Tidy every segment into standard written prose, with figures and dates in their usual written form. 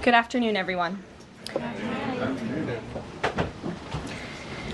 Good afternoon, everyone.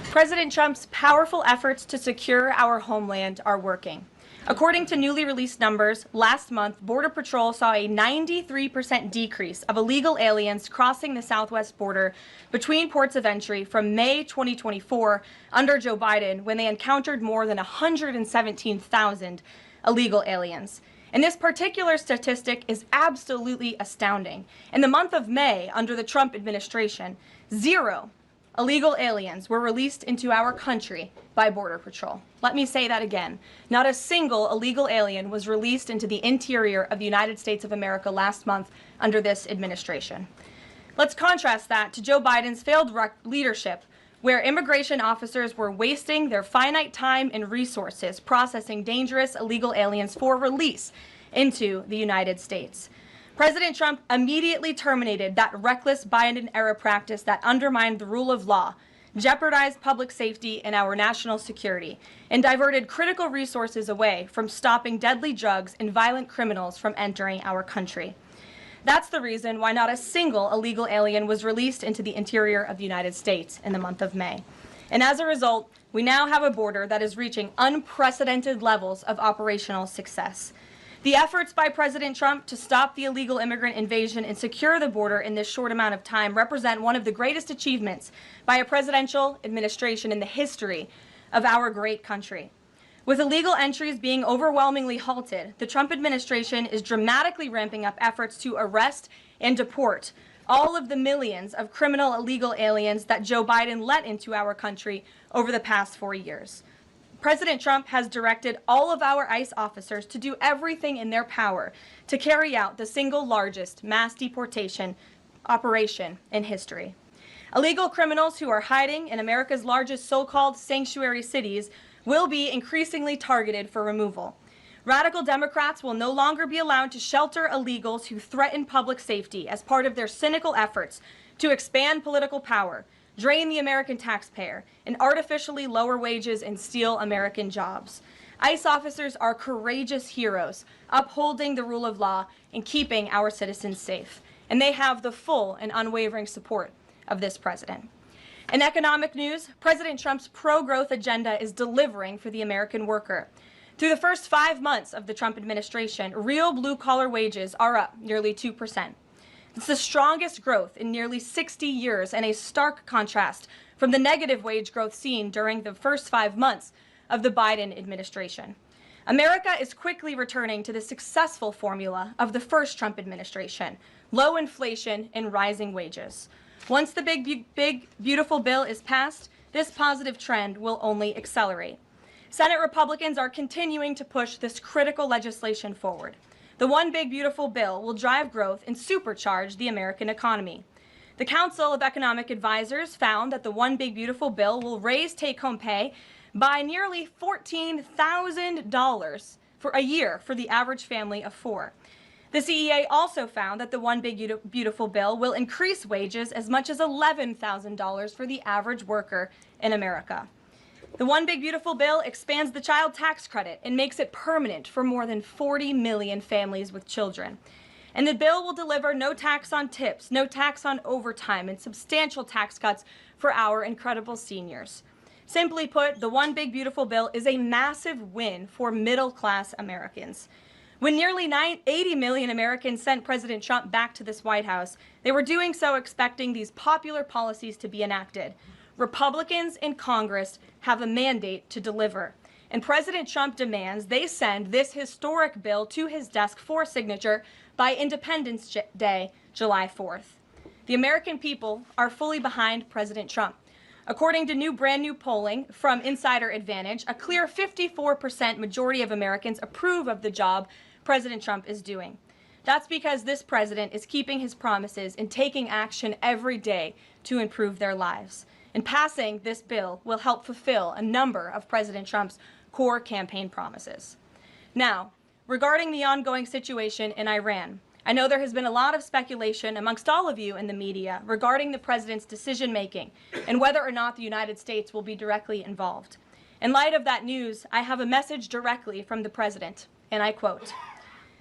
President Trump's powerful efforts to secure our homeland are working. According to newly released numbers, last month, Border Patrol saw a 93% decrease of illegal aliens crossing the southwest border between ports of entry from May 2024 under Joe Biden, when they encountered more than 117,000 illegal aliens. And this particular statistic is absolutely astounding. In the month of May, under the Trump administration, 0 illegal aliens were released into our country by Border Patrol. Let me say that again. Not a single illegal alien was released into the interior of the United States of America last month under this administration. Let's contrast that to Joe Biden's failed leadership, where immigration officers were wasting their finite time and resources processing dangerous illegal aliens for release into the United States. President Trump immediately terminated that reckless Biden-era practice that undermined the rule of law, jeopardized public safety and our national security, and diverted critical resources away from stopping deadly drugs and violent criminals from entering our country. That's the reason why not a single illegal alien was released into the interior of the United States in the month of May. And as a result, we now have a border that is reaching unprecedented levels of operational success. The efforts by President Trump to stop the illegal immigrant invasion and secure the border in this short amount of time represent one of the greatest achievements by a presidential administration in the history of our great country. With illegal entries being overwhelmingly halted, the Trump administration is dramatically ramping up efforts to arrest and deport all of the millions of criminal illegal aliens that Joe Biden let into our country over the past 4 years. President Trump has directed all of our ICE officers to do everything in their power to carry out the single largest mass deportation operation in history. Illegal criminals who are hiding in America's largest so-called sanctuary cities will be increasingly targeted for removal. Radical Democrats will no longer be allowed to shelter illegals who threaten public safety as part of their cynical efforts to expand political power, drain the American taxpayer, and artificially lower wages and steal American jobs. ICE officers are courageous heroes, upholding the rule of law and keeping our citizens safe. And they have the full and unwavering support of this president. In economic news, President Trump's pro-growth agenda is delivering for the American worker. Through the first 5 months of the Trump administration, real blue-collar wages are up nearly 2%. It's the strongest growth in nearly 60 years, and a stark contrast from the negative wage growth seen during the first 5 months of the Biden administration. America is quickly returning to the successful formula of the first Trump administration: low inflation and rising wages. Once the big, beautiful bill is passed, this positive trend will only accelerate. Senate Republicans are continuing to push this critical legislation forward. The One Big Beautiful Bill will drive growth and supercharge the American economy. The Council of Economic Advisors found that the One Big Beautiful Bill will raise take-home pay by nearly $14,000 for a year for the average family of 4. The CEA also found that the One Big Beautiful Bill will increase wages as much as $11,000 for the average worker in America. The One Big Beautiful Bill expands the child tax credit and makes it permanent for more than 40 million families with children. And the bill will deliver no tax on tips, no tax on overtime, and substantial tax cuts for our incredible seniors. Simply put, the One Big Beautiful Bill is a massive win for middle-class Americans. When nearly 80 million Americans sent President Trump back to this White House, they were doing so expecting these popular policies to be enacted. Republicans in Congress have a mandate to deliver, and President Trump demands they send this historic bill to his desk for signature by Independence Day, July 4th. The American people are fully behind President Trump. According to brand new polling from Insider Advantage, a clear 54% majority of Americans approve of the job President Trump is doing. That's because this president is keeping his promises and taking action every day to improve their lives. And passing this bill will help fulfill a number of President Trump's core campaign promises. Now, regarding the ongoing situation in Iran, I know there has been a lot of speculation amongst all of you in the media regarding the president's decision-making and whether or not the United States will be directly involved. In light of that news, I have a message directly from the president, and I quote,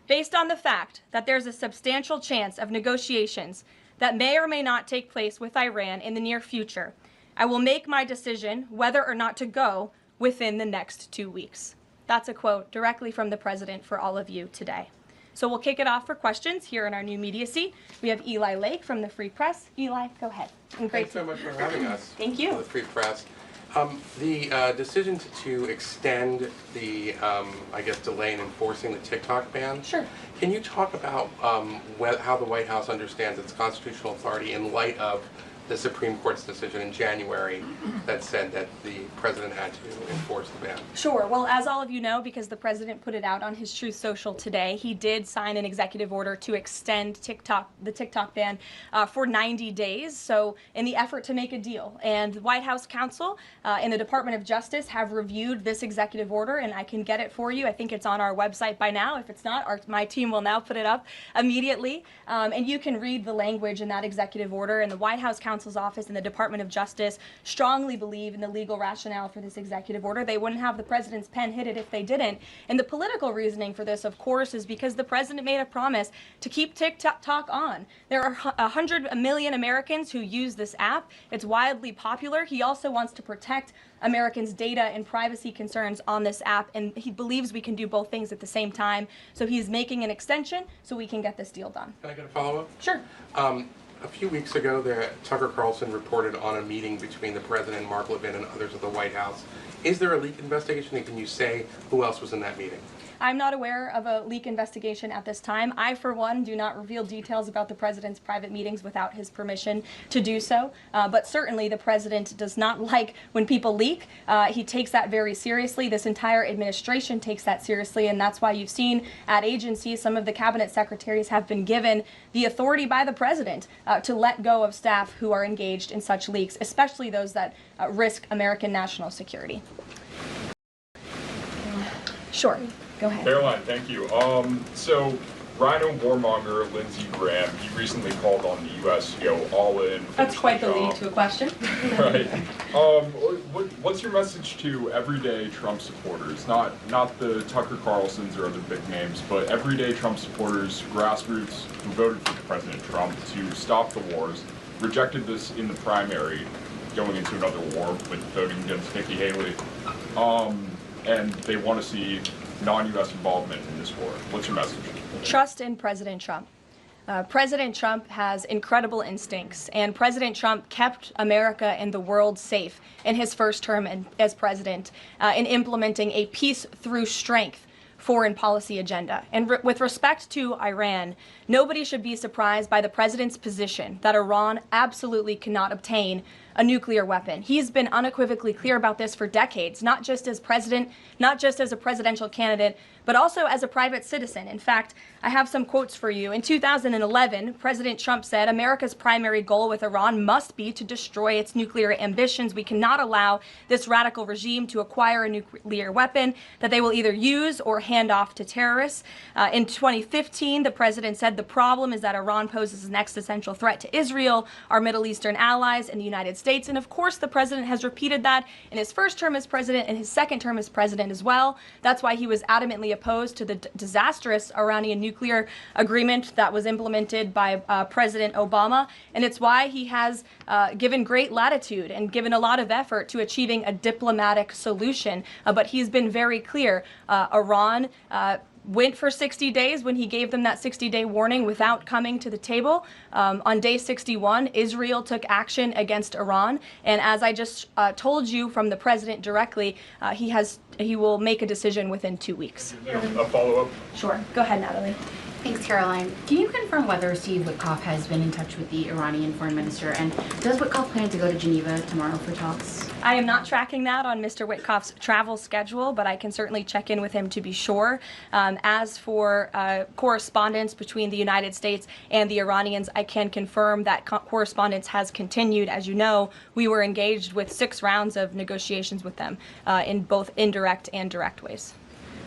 "Based on the fact that there's a substantial chance of negotiations that may or may not take place with Iran in the near future. I will make my decision whether or not to go within the next 2 weeks. That's a quote directly from the president for all of you today. So we'll kick it off for questions here in our new media seat. We have Eli Lake from the Free Press. Eli, go ahead. Thanks so much for having us. Thank you. The Free Press. The decision to extend the, I guess, delay in enforcing the TikTok ban. Sure. Can you talk about how the White House understands its constitutional authority in light of the Supreme Court's decision in January that said that the president had to enforce the ban? Sure. Well, as all of you know, because the president put it out on his Truth Social today, he did sign an executive order to extend the TikTok ban for 90 days. So in the effort to make a deal. And the White House counsel and the Department of Justice have reviewed this executive order, and I can get it for you. I think it's on our website by now. If it's not, my team will now put it up immediately. And you can read the language in that executive order. And the White House counsel's office and the Department of Justice strongly believe in the legal rationale for this executive order. They wouldn't have the president's pen hit it if they didn't. And the political reasoning for this, of course, is because the president made a promise to keep TikTok on. There are 100 million Americans who use this app. It's widely popular. He also wants to protect Americans' data and privacy concerns on this app, and he believes we can do both things at the same time. So he's making an extension so we can get this deal done. Can I get a follow-up? Sure. A few weeks ago, Tucker Carlson reported on a meeting between the president, Mark Levin, and others at the White House. Is there a leak investigation, and can you say who else was in that meeting? I'm not aware of a leak investigation at this time. I, for one, do not reveal details about the president's private meetings without his permission to do so. But certainly the president does not like when people leak. He takes that very seriously. This entire administration takes that seriously, and that's why you've seen at agencies some of the cabinet secretaries have been given the authority by the president to let go of staff who are engaged in such leaks, especially those that risk American national security. Sure. Go ahead. Caroline, thank you. So Rhino warmonger Lindsey Graham, he recently called on the U.S. to go all in. That's quite the lead to a question. Right. What's your message to everyday Trump supporters? Not the Tucker Carlsons or other big names, but everyday Trump supporters, grassroots who voted for President Trump to stop the wars, rejected this in the primary, going into another war with voting against Nikki Haley, and they want to see non-U.S. involvement in this war. What's your message? Trust in President Trump. President Trump has incredible instincts, and President Trump kept America and the world safe in his first term as president in implementing a peace through strength foreign policy agenda. And with respect to Iran, nobody should be surprised by the president's position that Iran absolutely cannot obtain a nuclear weapon. He's been unequivocally clear about this for decades, not just as president, not just as a presidential candidate, but also as a private citizen. In fact, I have some quotes for you. In 2011, President Trump said, "America's primary goal with Iran must be to destroy its nuclear ambitions. We cannot allow this radical regime to acquire a nuclear weapon that they will either use or hand off to terrorists." In 2015, the president said, "The problem is that Iran poses an existential threat to Israel, our Middle Eastern allies, and the United States." And of course, the president has repeated that in his first term as president and his second term as president as well. That's why he was adamantly opposed to the disastrous Iranian nuclear agreement that was implemented by President Obama. And it's why he has given great latitude and given a lot of effort to achieving a diplomatic solution. But he's been very clear. Iran went for 60 days when he gave them that 60-day warning without coming to the table. On day 61, Israel took action against Iran. And as I just told you from the president directly, he will make a decision within 2 weeks. A follow-up? Sure. Go ahead, Natalie. Thanks, Caroline. Can you confirm whether Steve Witkoff has been in touch with the Iranian foreign minister? And does Witkoff plan to go to Geneva tomorrow for talks? I am not tracking that on Mr. Witkoff's travel schedule, but I can certainly check in with him to be sure. As for correspondence between the United States and the Iranians, I can confirm that correspondence has continued. As you know, we were engaged with 6 rounds of negotiations with them in both indirect and direct ways.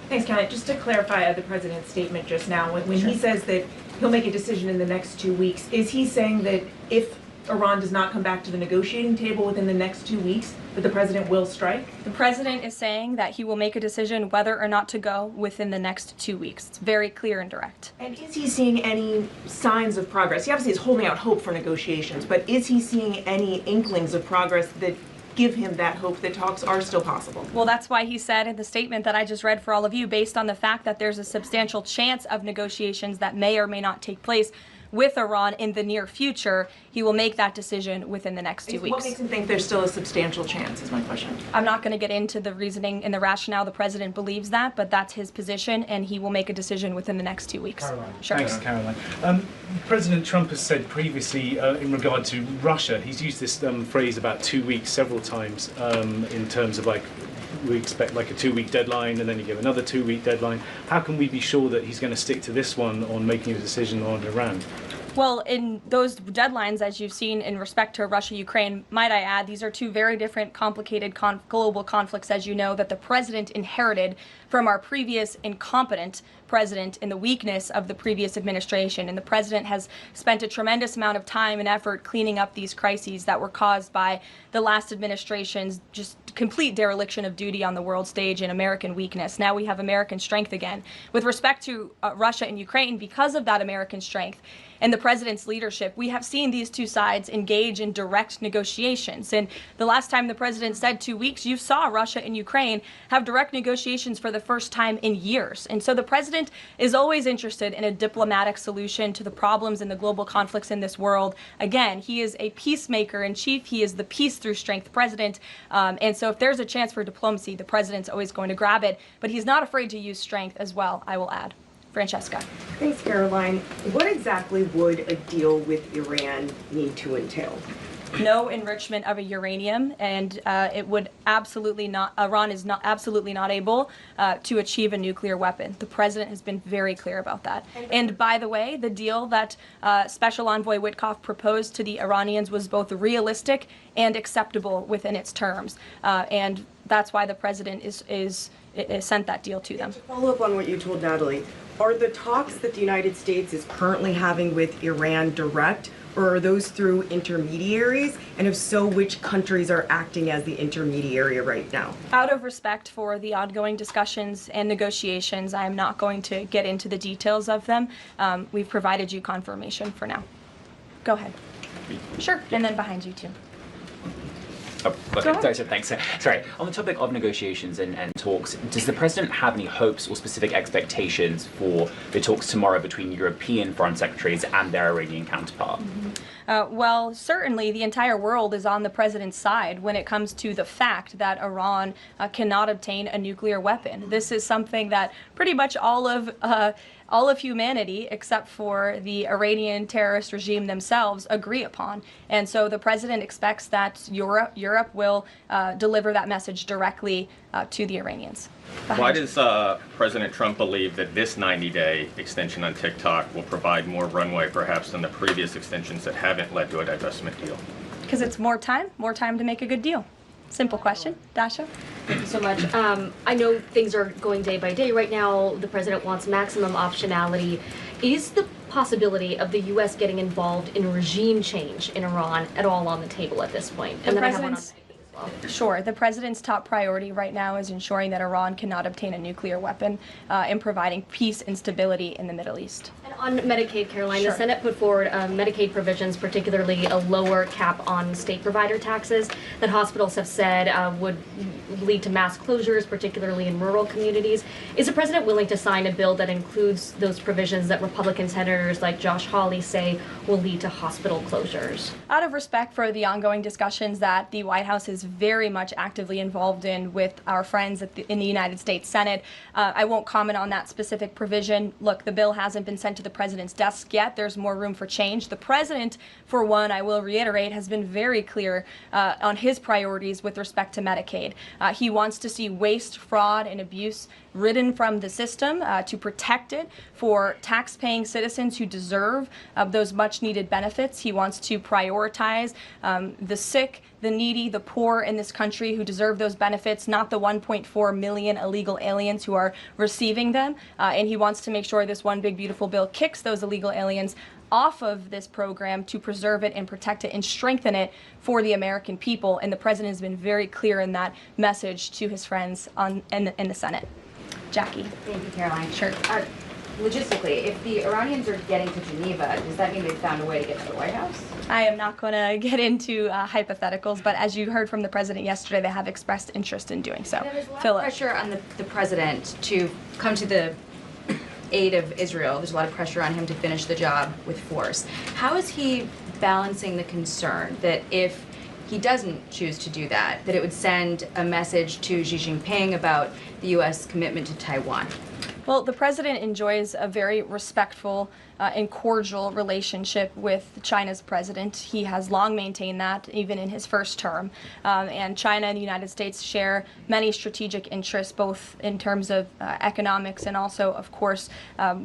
Thanks, Kelly. Just to clarify the president's statement just now, when he says that he'll make a decision in the next 2 weeks, is he saying that if Iran does not come back to the negotiating table within the next 2 weeks, that the president will strike? The president is saying that he will make a decision whether or not to go within the next 2 weeks. It's very clear and direct. And is he seeing any signs of progress? He obviously is holding out hope for negotiations, but is he seeing any inklings of progress that give him that hope that talks are still possible? Well, that's why he said in the statement that I just read for all of you, based on the fact that there's a substantial chance of negotiations that may or may not take place with Iran in the near future, he will make that decision within the next 2 weeks. What makes him think there's still a substantial chance, is my question. I'm not going to get into the reasoning and the rationale the president believes that, but that's his position, and he will make a decision within the next 2 weeks. Caroline. Sure. Thanks, Caroline. President Trump has said previously in regard to Russia, he's used this phrase about 2 weeks several times in terms of like, we expect like a 2-week deadline and then you give another 2-week deadline. How can we be sure that he's going to stick to this one on making a decision on Iran? Well, in those deadlines, as you've seen in respect to Russia, Ukraine, might I add, these are two very different, complicated global conflicts, as you know, that the president inherited from our previous incompetent president in the weakness of the previous administration. And the president has spent a tremendous amount of time and effort cleaning up these crises that were caused by the last administration's just complete dereliction of duty on the world stage and American weakness. Now we have American strength again. With respect to Russia and Ukraine, because of that American strength and the president's leadership, we have seen these two sides engage in direct negotiations. And the last time the president said 2 weeks, you saw Russia and Ukraine have direct negotiations for the first time in years. And so the president is always interested in a diplomatic solution to the problems and the global conflicts in this world. Again, he is a peacemaker in chief. He is the peace through strength president. And so if there's a chance for diplomacy, the president's always going to grab it. But he's not afraid to use strength as well, I will add. Francesca. Thanks, Caroline. What exactly would a deal with Iran need to entail? No enrichment of a uranium, and it would absolutely not, Iran is not absolutely not able to achieve a nuclear weapon. The president has been very clear about that. And by the way, the deal that Special Envoy Witkoff proposed to the Iranians was both realistic and acceptable within its terms. And that's why the president is sent that deal to them. To follow up on what you told Natalie, are the talks that the United States is currently having with Iran direct, or are those through intermediaries? And if so, which countries are acting as the intermediary right now? Out of respect for the ongoing discussions and negotiations, I am not going to get into the details of them. We've provided you confirmation for now. Go ahead. Sure, and then behind you too. Oh, okay. So thanks. Sorry. On the topic of negotiations and talks, does the president have any hopes or specific expectations for the talks tomorrow between European foreign secretaries and their Iranian counterpart? Well, certainly the entire world is on the president's side when it comes to the fact that Iran cannot obtain a nuclear weapon. This is something that pretty much all of humanity, except for the Iranian terrorist regime themselves, agree upon. And so the president expects that Europe will deliver that message directly to the Iranians. Why does President Trump believe that this 90-day extension on TikTok will provide more runway perhaps than the previous extensions that haven't led to a divestment deal? Because it's more time to make a good deal. Simple question. Dasha? Thank you so much. I know things are going day by day right now. The president wants maximum optionality. Is the possibility of the U.S. getting involved in regime change in Iran at all on the table at this point? And then I have one on as well. Sure. The president's top priority right now is ensuring that Iran cannot obtain a nuclear weapon and providing peace and stability in the Middle East. And on Medicaid, Caroline, Sure. The Senate put forward Medicaid provisions, particularly a lower cap on state provider taxes that hospitals have said would lead to mass closures, particularly in rural communities. Is the president willing to sign a bill that includes those provisions that Republican senators like Josh Hawley say will lead to hospital closures? Out of respect for the ongoing discussions that the White House is very much actively involved in with our friends in the United States Senate, I won't comment on that specific provision. Look, the bill hasn't been sent to the president's desk yet. There's more room for change. The president, for one, I will reiterate, has been very clear on his priorities with respect to Medicaid. He wants to see waste, fraud, and abuse ridden from the system to protect it for tax-paying citizens who deserve those much-needed benefits. He wants to prioritize the sick, the needy, the poor in this country who deserve those benefits, not the 1.4 million illegal aliens who are receiving them. And he wants to make sure this one big beautiful bill kicks those illegal aliens off of this program to preserve it and protect it and strengthen it for the American people. And the president has been very clear in that message to his friends in the Senate. Jackie. Thank you, Caroline. Sure. Logistically, if the Iranians are getting to Geneva, does that mean they've found a way to get to the White House? I am not going to get into hypotheticals, but as you heard from the president yesterday, they have expressed interest in doing so. There's a lot of Philip. pressure on the president to come to the aid of Israel. There's a lot of pressure on him to finish the job with force. How is he balancing the concern that if he doesn't choose to do that, that it would send a message to Xi Jinping about the U.S. commitment to Taiwan? Well, the president enjoys a very respectful and cordial relationship with China's president. He has long maintained that, even in his first term. And China and the United States share many strategic interests, both in terms of economics and also, of course,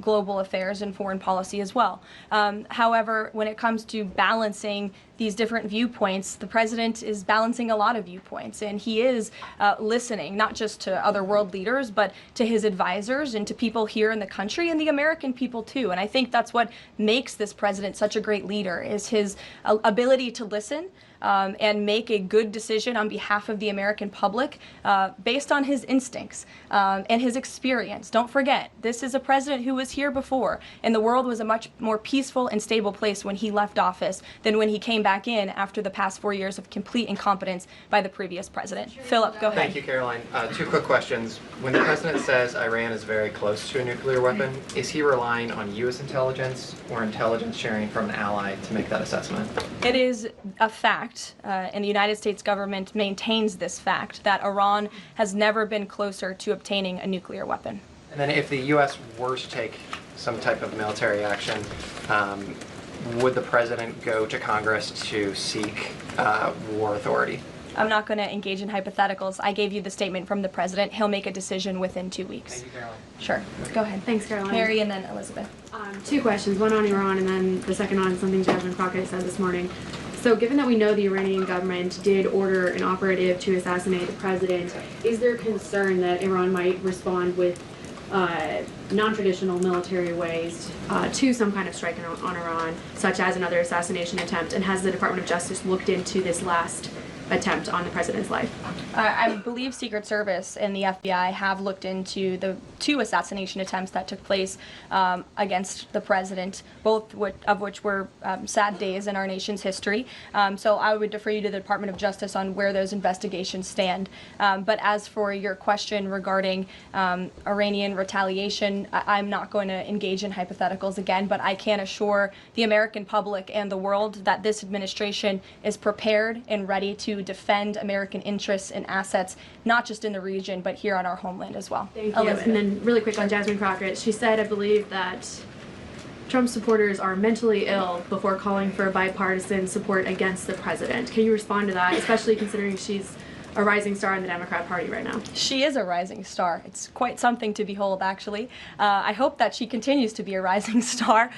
global affairs and foreign policy as well. However, when it comes to balancing these different viewpoints, the president is balancing a lot of viewpoints, and he is listening not just to other world leaders, but to his advisors and to people here in the country and the American people too. And I think that's what makes this president such a great leader, is his ability to listen and make a good decision on behalf of the American public based on his instincts and his experience. Don't forget, this is a president who was here before, and the world was a much more peaceful and stable place when he left office than when he came back in after the past 4 years of complete incompetence by the previous president. Philip, go ahead. Thank you, Caroline. Two quick questions. When the president says Iran is very close to a nuclear weapon, is he relying on U.S. intelligence or intelligence sharing from an ally to make that assessment? It is a fact, and the United States government maintains this fact, that Iran has never been closer to obtaining a nuclear weapon. And then if the U.S. were to take some type of military action, would the president go to Congress to seek war authority? I'm not going to engage in hypotheticals. I gave you the statement from the president. He'll make a decision within 2 weeks. Thank you, Caroline. Sure. Go ahead. Thanks, Caroline. Mary and then Elizabeth. Two questions, one on Iran and then the second on something Jasmine Crockett said this morning. So given that we know the Iranian government did order an operative to assassinate the president, is there concern that Iran might respond with non-traditional military ways to some kind of strike on Iran, such as another assassination attempt? And has the Department of Justice looked into this last attempt on the president's life? I believe Secret Service and the FBI have looked into the 2 assassination attempts that took place against the president, both of which were sad days in our nation's history. So I would defer you to the Department of Justice on where those investigations stand. But as for your question regarding Iranian retaliation, I'm not going to engage in hypotheticals again, but I can assure the American public and the world that this administration is prepared and ready to defend American interests and assets, not just in the region, but here on our homeland as well. Thank you. And then really quick on Jasmine Crockett, she said, I believe, that Trump supporters are mentally ill before calling for bipartisan support against the president. Can you respond to that, especially considering she's a rising star in the Democrat Party right now? She is a rising star. It's quite something to behold, actually. I hope that she continues to be a rising star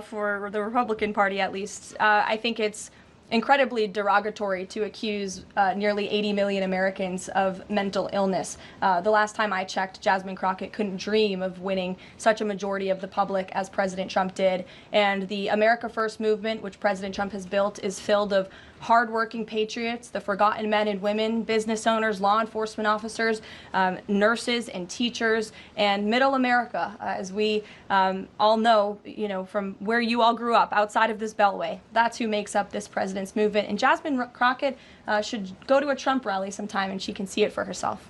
for the Republican Party, at least. I think it's incredibly derogatory to accuse nearly 80 million Americans of mental illness. The last time I checked, Jasmine Crockett couldn't dream of winning such a majority of the public as President Trump did. And the America First movement, which President Trump has built, is filled of hardworking patriots, the forgotten men and women, business owners, law enforcement officers, nurses and teachers, and middle America, as we all know, from where you all grew up, outside of this beltway. That's who makes up this president's movement. And Jasmine Crockett should go to a Trump rally sometime and she can see it for herself.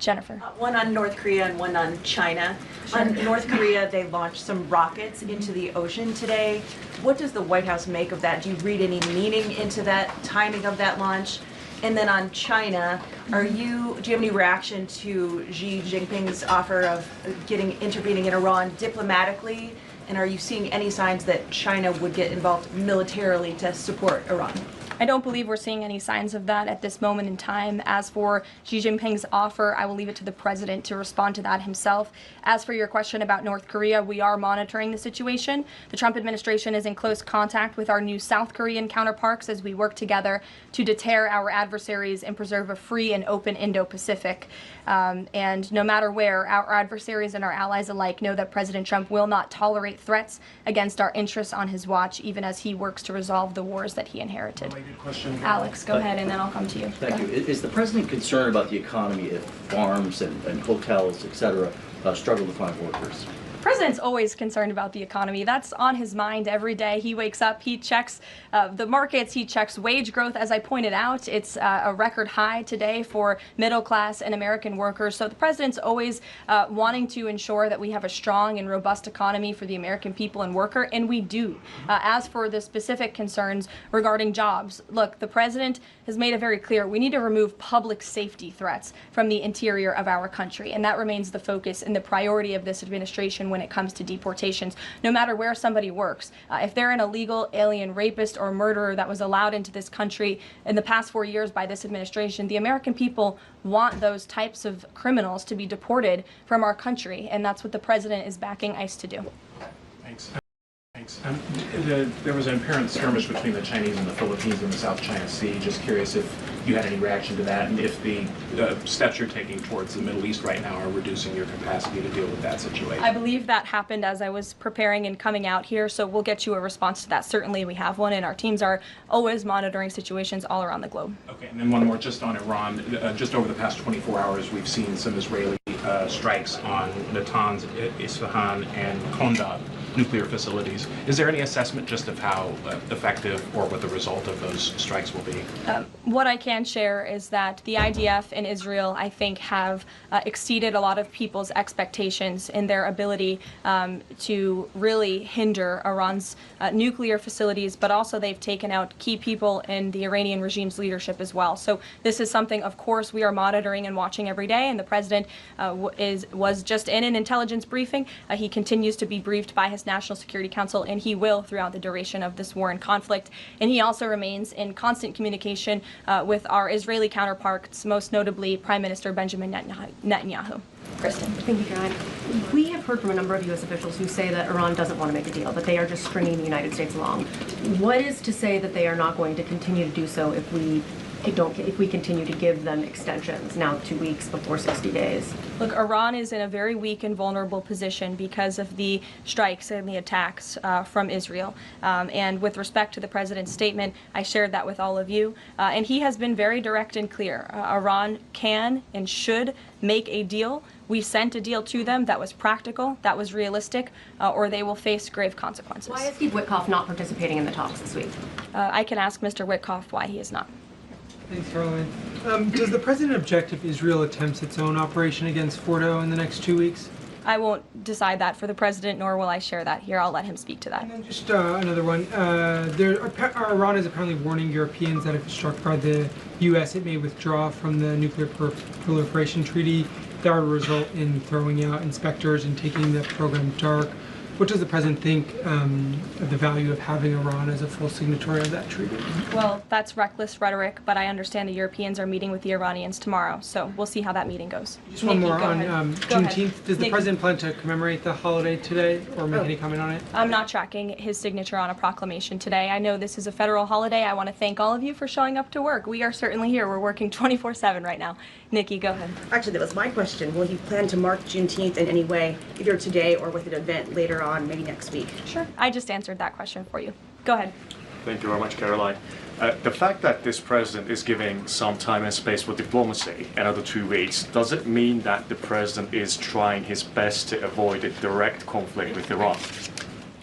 Jennifer. One on North Korea and one on China. Sure. On North Korea, they launched some rockets into the ocean today. What does the White House make of that? Do you read any meaning into that timing of that launch? And then on China, do you have any reaction to Xi Jinping's offer of intervening in Iran diplomatically? And are you seeing any signs that China would get involved militarily to support Iran? I don't believe we're seeing any signs of that at this moment in time. As for Xi Jinping's offer, I will leave it to the president to respond to that himself. As for your question about North Korea, we are monitoring the situation. The Trump administration is in close contact with our new South Korean counterparts as we work together to deter our adversaries and preserve a free and open Indo-Pacific. And no matter where, our adversaries and our allies alike know that President Trump will not tolerate threats against our interests on his watch, even as he works to resolve the wars that he inherited. Question. Alex, go ahead, and then I'll come to you. Thank you. Is the president concerned about the economy if farms and hotels, et cetera, struggle to find workers? The president's always concerned about the economy. That's on his mind every day. He wakes up, he checks the markets, he checks wage growth. As I pointed out, it's a record high today for middle class and American workers. So the president's always wanting to ensure that we have a strong and robust economy for the American people and worker, and we do. As for the specific concerns regarding jobs, look, the president has made it very clear we need to remove public safety threats from the interior of our country, and that remains the focus and the priority of this administration when it comes to deportations, no matter where somebody works. If they're an illegal alien rapist or murderer that was allowed into this country in the past 4 years by this administration, the American people want those types of criminals to be deported from our country, and that's what the president is backing ICE to do. Thanks. There was an apparent skirmish between the Chinese and the Philippines in the South China Sea. Just curious if you had any reaction to that, and if the steps you're taking towards the Middle East right now are reducing your capacity to deal with that situation. I believe that happened as I was preparing and coming out here, so we'll get you a response to that. Certainly we have one, and our teams are always monitoring situations all around the globe. Okay, and then one more just on Iran. Just over the past 24 hours, we've seen some Israeli strikes on Natanz, Isfahan, and Kondab nuclear facilities. Is there any assessment just of how effective or what the result of those strikes will be? What I can share is that the IDF and Israel, I think, have exceeded a lot of people's expectations in their ability to really hinder Iran's nuclear facilities, but also they've taken out key people in the Iranian regime's leadership as well. So this is something, of course, we are monitoring and watching every day, and the president was just in an intelligence briefing. He continues to be briefed by his National Security Council, and he will throughout the duration of this war and conflict. And he also remains in constant communication with our Israeli counterparts, most notably Prime Minister Benjamin Netanyahu. Kristen. Thank you, Caroline. We have heard from a number of U.S. officials who say that Iran doesn't want to make a deal, that they are just stringing the United States along. What is to say that they are not going to continue to do so if we continue to give them extensions, now 2 weeks before 60 days? Look, Iran is in a very weak and vulnerable position because of the strikes and the attacks from Israel. And with respect to the president's statement, I shared that with all of you. And he has been very direct and clear. Iran can and should make a deal. We sent a deal to them that was practical, that was realistic, or they will face grave consequences. Why is Steve Witkoff not participating in the talks this week? I can ask Mr. Witkoff why he is not. Thanks, Caroline. Does the president object if Israel attempts its own operation against Fordo in the next 2 weeks? I won't decide that for the president, nor will I share that here. I'll let him speak to that. And then just another one. Iran is apparently warning Europeans that if struck by the U.S., it may withdraw from the nuclear proliferation treaty. That would result in throwing out inspectors and taking the program dark. What does the president think of the value of having Iran as a full signatory of that treaty? Well, that's reckless rhetoric, but I understand the Europeans are meeting with the Iranians tomorrow, so we'll see how that meeting goes. Just one more on Juneteenth. Does the president plan to commemorate the holiday today or make any comment on it? I'm not tracking his signature on a proclamation today. I know this is a federal holiday. I want to thank all of you for showing up to work. We are certainly here. We're working 24/7 right now. Nikki, go ahead. Actually, that was my question. Will you plan to mark Juneteenth in any way, either today or with an event later on, maybe next week? Sure. I just answered that question for you. Go ahead. Thank you very much, Caroline. The fact that this president is giving some time and space for diplomacy, another 2 weeks, does it mean that the president is trying his best to avoid a direct conflict with Iran?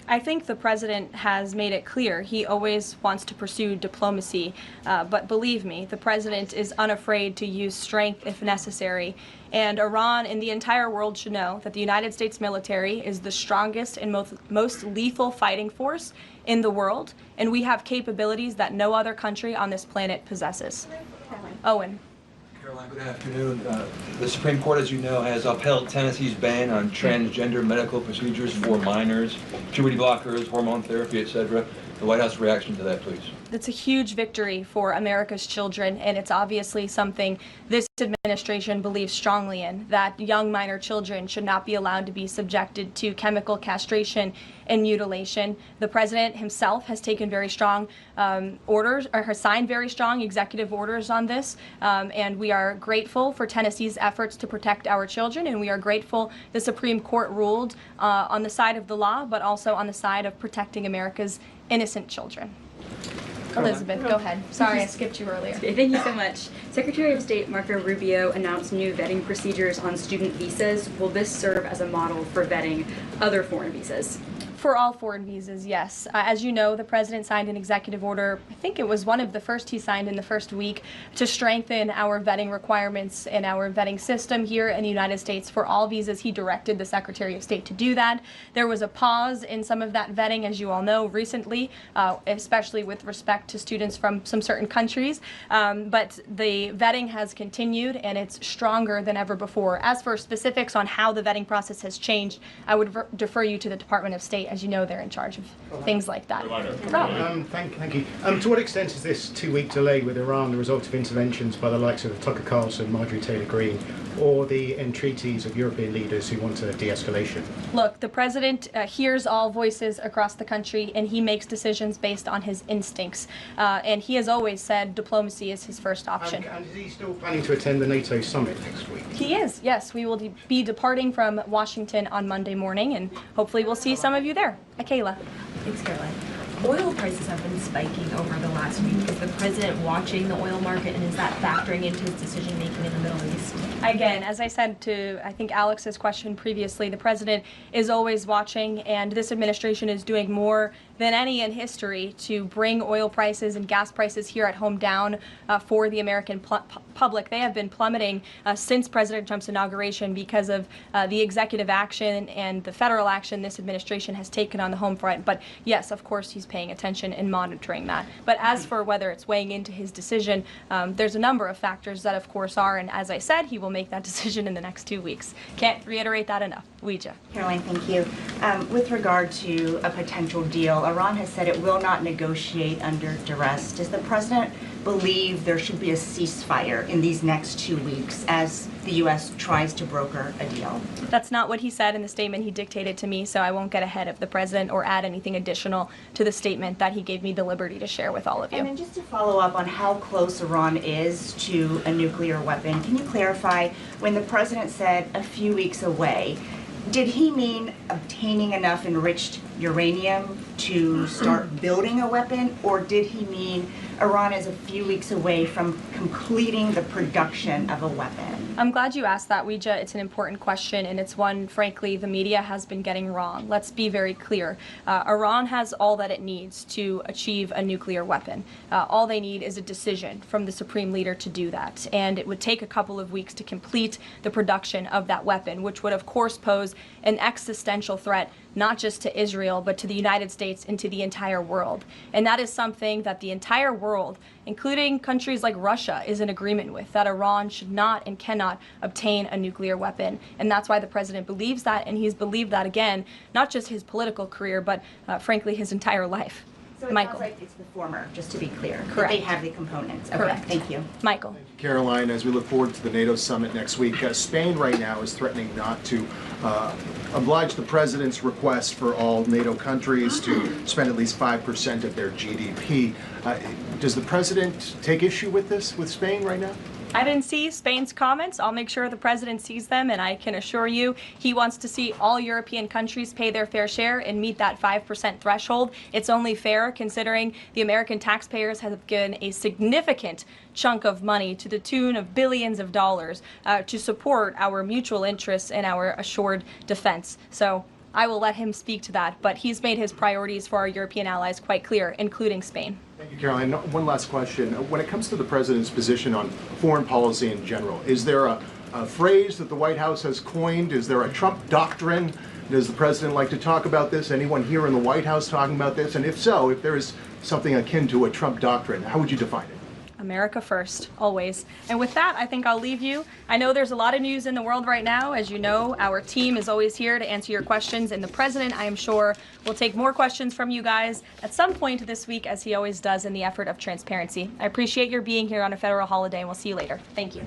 I think the president has made it clear he always wants to pursue diplomacy, but believe me, the president is unafraid to use strength if necessary. And Iran and the entire world should know that the United States military is the strongest and most lethal fighting force in the world, and we have capabilities that no other country on this planet possesses. Owen. Caroline, good afternoon. The Supreme Court, as you know, has upheld Tennessee's ban on transgender medical procedures for minors, puberty blockers, hormone therapy, etc. The White House reaction to that, please. It's a huge victory for America's children, and it's obviously something this administration believes strongly in, that young minor children should not be allowed to be subjected to chemical castration and mutilation. The president himself has taken very strong orders, or has signed very strong executive orders on this, and we are grateful for Tennessee's efforts to protect our children, and we are grateful the Supreme Court ruled on the side of the law, but also on the side of protecting America's innocent children. Elizabeth, go ahead. Sorry, I skipped you earlier. Thank you so much. Secretary of State Marco Rubio announced new vetting procedures on student visas. Will this serve as a model for vetting other foreign visas? For all foreign visas, yes. As you know, the president signed an executive order, I think it was one of the first he signed in the first week, to strengthen our vetting requirements and our vetting system here in the United States for all visas. He directed the Secretary of State to do that. There was a pause in some of that vetting, as you all know, recently, especially with respect to students from some certain countries. But the vetting has continued, and it's stronger than ever before. As for specifics on how the vetting process has changed, I would defer you to the Department of State. As you know, they're in charge of things like that. Thank you. To what extent is this 2-week delay with Iran the result of interventions by the likes of Tucker Carlson, Marjorie Taylor Greene, or the entreaties of European leaders who want a de-escalation? Look, the president hears all voices across the country, and he makes decisions based on his instincts. And he has always said diplomacy is his first option. And is he still planning to attend the NATO summit next week? He is, yes. We will be departing from Washington on Monday morning, and hopefully we'll see some of you there. Kayla. Thanks, Caroline. Oil prices have been spiking over the last week. Is the president watching the oil market, and is that factoring into his decision-making in the Middle East? Again, as I said to, I think, Alex's question previously, the president is always watching, and this administration is doing more than any in history to bring oil prices and gas prices here at home down for the American public. They have been plummeting since President Trump's inauguration because of the executive action and the federal action this administration has taken on the home front. But yes, of course, he's paying attention and monitoring that. But as for whether it's weighing into his decision, there's a number of factors that, of course, are, and as I said, he will make that decision in the next 2 weeks. Can't reiterate that enough. Ouija. Caroline, thank you. With regard to a potential deal, Iran has said it will not negotiate under duress. Does the president believe there should be a ceasefire in these next 2 weeks as the U.S. tries to broker a deal? That's not what he said in the statement he dictated to me, so I won't get ahead of the president or add anything additional to the statement that he gave me the liberty to share with all of you. And then just to follow up on how close Iran is to a nuclear weapon, can you clarify, when the president said a few weeks away, did he mean obtaining enough enriched uranium to start building a weapon, or did he mean Iran is a few weeks away from completing the production of a weapon? I'm glad you asked that, Ouija. It's an important question, and it's one, frankly, the media has been getting wrong. Let's be very clear. Iran has all that it needs to achieve a nuclear weapon. All they need is a decision from the supreme leader to do that, and it would take a couple of weeks to complete the production of that weapon, which would, of course, pose an existential threat not just to Israel, but to the United States and to the entire world. And that is something that the entire world, including countries like Russia, is in agreement with, that Iran should not and cannot obtain a nuclear weapon. And that's why the president believes that, and he's believed that, again, not just his political career, but frankly, his entire life. So it Michael. sounds like it's the former, just to be clear. that Correct. They have the components. Okay, Correct. thank you. Michael. Caroline, as we look forward to the NATO summit next week, Spain right now is threatening not to oblige the president's request for all NATO countries to spend at least 5% of their GDP. Does the president take issue with this, with Spain right now? I didn't see Spain's comments. I'll make sure the president sees them, and I can assure you he wants to see all European countries pay their fair share and meet that 5% threshold. It's only fair considering the American taxpayers have given a significant chunk of money to the tune of billions of dollars to support our mutual interests and our assured defense. So I will let him speak to that, but he's made his priorities for our European allies quite clear, including Spain. Thank you, Caroline. One last question. When it comes to the president's position on foreign policy in general, is there a phrase that the White House has coined? Is there a Trump doctrine? Does the president like to talk about this? Anyone here in the White House talking about this? And if so, if there is something akin to a Trump doctrine, how would you define it? America first, always. And with that, I think I'll leave you. I know there's a lot of news in the world right now. As you know, our team is always here to answer your questions, and the president, I am sure, will take more questions from you guys at some point this week, as he always does in the effort of transparency. I appreciate your being here on a federal holiday, and we'll see you later. Thank you.